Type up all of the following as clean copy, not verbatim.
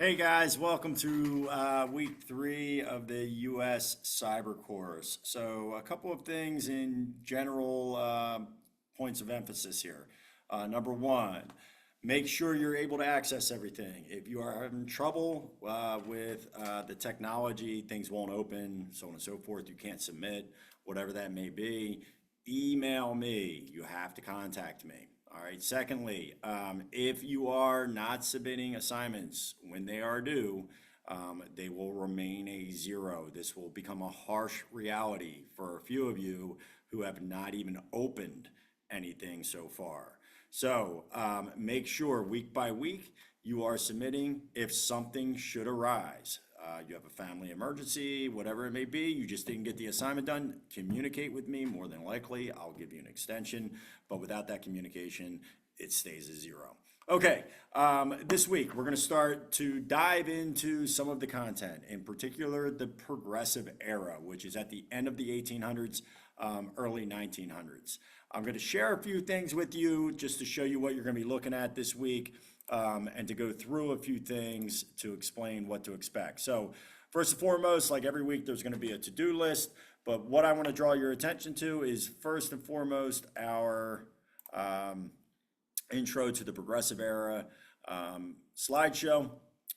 Hey guys, welcome to week 3 of the U.S. Cyber Course. So, a couple of things in general points of emphasis here. Number one, make sure you're able to access everything. If you are having trouble with the technology, things won't open, so on and so forth, you can't submit, whatever that may be, email me. You have to contact me. All right. Secondly, if you are not submitting assignments when they are due, they will remain a zero. This will become a harsh reality for a few of you who have not even opened anything so far. So make sure week by week you are submitting if something should arise. You have a family emergency, whatever it may be, you just didn't get the assignment done, communicate with me. More than likely, I'll give you an extension, but without that communication, it stays a zero. Okay, this week we're going to start to dive into some of the content, in particular the Progressive Era, which is at the end of the 1800s, early 1900s. I'm going to share a few things with you just to show you what you're going to be looking at this week. And to go through a few things to explain what to expect. So first and foremost, like every week, there's going to be a to-do list. But what I want to draw your attention to is first and foremost our intro to the Progressive Era slideshow.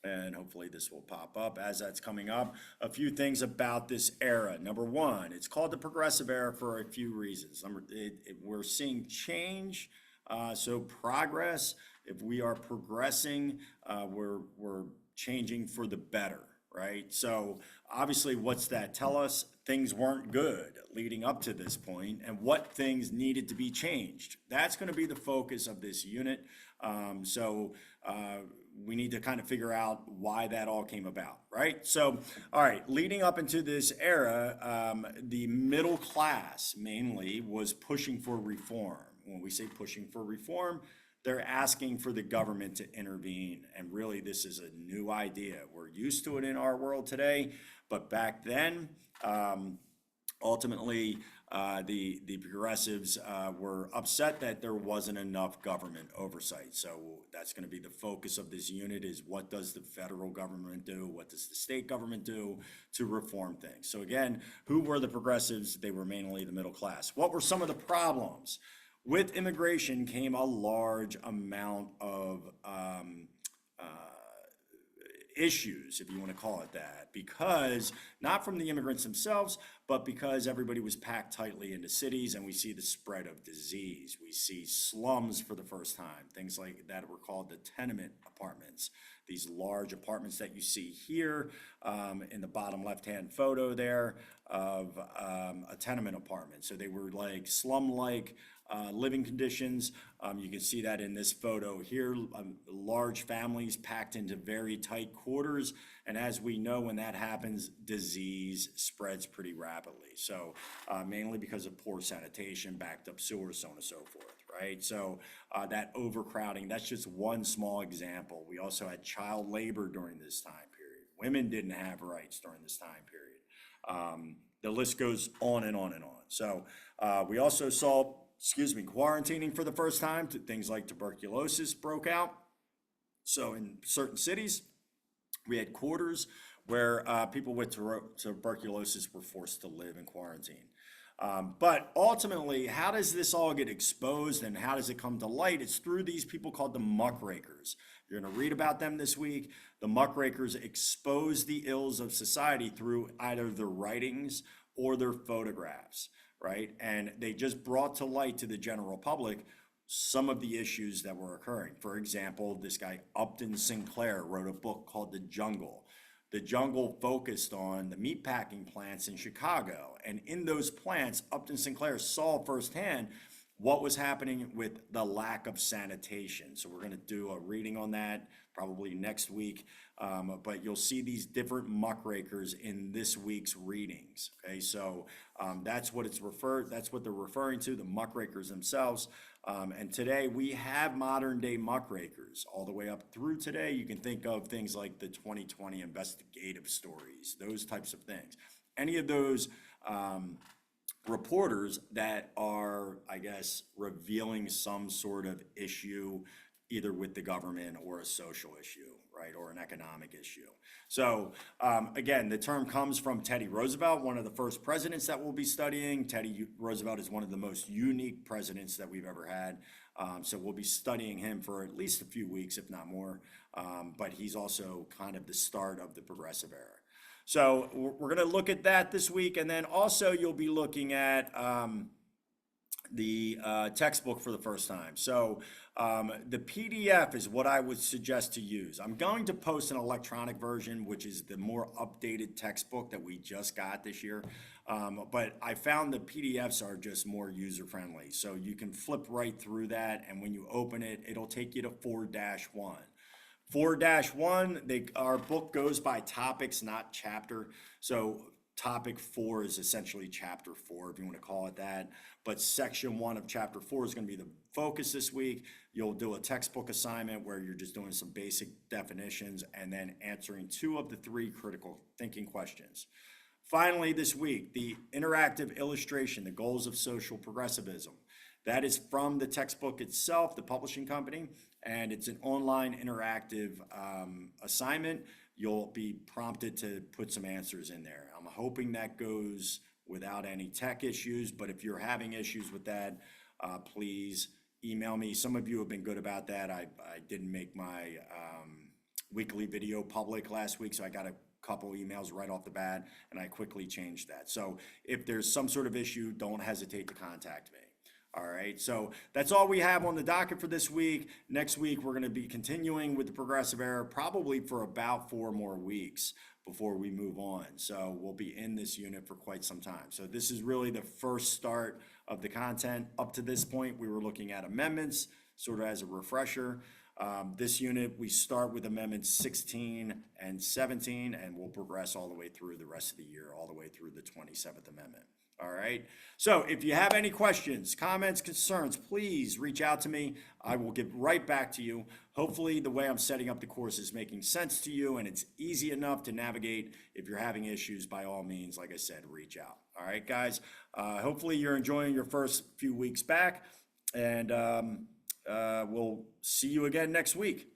And hopefully this will pop up as that's coming up. A few things about this era. Number one, it's called the Progressive Era for a few reasons. We're seeing change, so progress. If we are progressing, we're changing for the better, right? So obviously, what's that tell us? Things weren't good leading up to this point, and what things needed to be changed. That's going to be the focus of this unit. We need to kind of figure out why that all came about, right? So, all right, leading up into this era, the middle class mainly was pushing for reform. When we say pushing for reform, they're asking for the government to intervene. And really, this is a new idea. We're used to it in our world today, but back then, ultimately, the progressives were upset that there wasn't enough government oversight. So that's going to be the focus of this unit is what does the federal government do? What does the state government do to reform things? So again, who were the progressives? They were mainly the middle class. What were some of the problems? With immigration came a large amount of issues, if you want to call it that, because not from the immigrants themselves, but because everybody was packed tightly into cities, and we see the spread of disease. We see slums for the first time, things like that were called the tenement apartments. These large apartments that you see here in the bottom left-hand photo there of a tenement apartment. So they were like slum-like living conditions. You can see that in this photo here, large families packed into very tight quarters. And as we know, when that happens, disease spreads pretty rapidly. So mainly because of poor sanitation, backed up sewers, so on and so forth, right? So that overcrowding, that's just one small example. We also had child labor during this time period. Women didn't have rights during this time period. The list goes on and on and on. So we also saw quarantining for the first time. Things like tuberculosis broke out. So in certain cities, we had quarters where people with tuberculosis were forced to live in quarantine. But ultimately, how does this all get exposed and how does it come to light? It's through these people called the muckrakers. You're going to read about them this week. The muckrakers expose the ills of society through either their writings or their photographs, right? And they just brought to light to the general public some of the issues that were occurring. For example, this guy Upton Sinclair wrote a book called The Jungle. The Jungle focused on the meatpacking plants in Chicago. And in those plants, Upton Sinclair saw firsthand what was happening with the lack of sanitation. So we're going to do a reading on that probably next week. But you'll see these different muckrakers in this week's readings. Okay, so that's what they're referring to, the muckrakers themselves. And today we have modern day muckrakers all the way up through today. You can think of things like the 2020 investigative stories, those types of things. Any of those reporters that are, I guess, revealing some sort of issue, either with the government or a social issue, right, or an economic issue. So again, the term comes from Teddy Roosevelt, one of the first presidents that we'll be studying. Teddy Roosevelt is one of the most unique presidents that we've ever had. So we'll be studying him for at least a few weeks, if not more. But he's also kind of the start of the progressive era. So we're going to look at that this week. And then also you'll be looking at the textbook for the first time. So the PDF is what I would suggest to use. I'm going to post an electronic version, which is the more updated textbook that we just got this year. But I found the PDFs are just more user-friendly. So you can flip right through that, and when you open it, it'll take you to 4-1. 4-1, our book goes by topics, not chapter. So topic 4 is essentially chapter 4, if you want to call it that. But section 1 of chapter 4 is going to be the focus this week. You'll do a textbook assignment where you're just doing some basic definitions and then answering 2 of the 3 critical thinking questions. Finally, this week, the interactive illustration, The Goals of Social Progressivism. That is from the textbook itself, the publishing company, and it's an online interactive assignment. You'll be prompted to put some answers in there. I'm hoping that goes without any tech issues, but if you're having issues with that, please email me. Some of you have been good about that. I didn't make my weekly video public last week, so I got a couple emails right off the bat, and I quickly changed that. So if there's some sort of issue, don't hesitate to contact me. All right, so that's all we have on the docket for this week. Next week, we're going to be continuing with the progressive era, probably for about 4 more weeks before we move on. So we'll be in this unit for quite some time. So this is really the first start of the content. Up to this point, we were looking at amendments, sort of as a refresher. This unit, we start with amendments 16 and 17, and we'll progress all the way through the rest of the year, all the way through the 27th Amendment. All right. So if you have any questions, comments, concerns, please reach out to me. I will get right back to you. Hopefully the way I'm setting up the course is making sense to you and it's easy enough to navigate. If you're having issues, by all means, like I said, reach out. All right, guys. Hopefully you're enjoying your first few weeks back, and we'll see you again next week.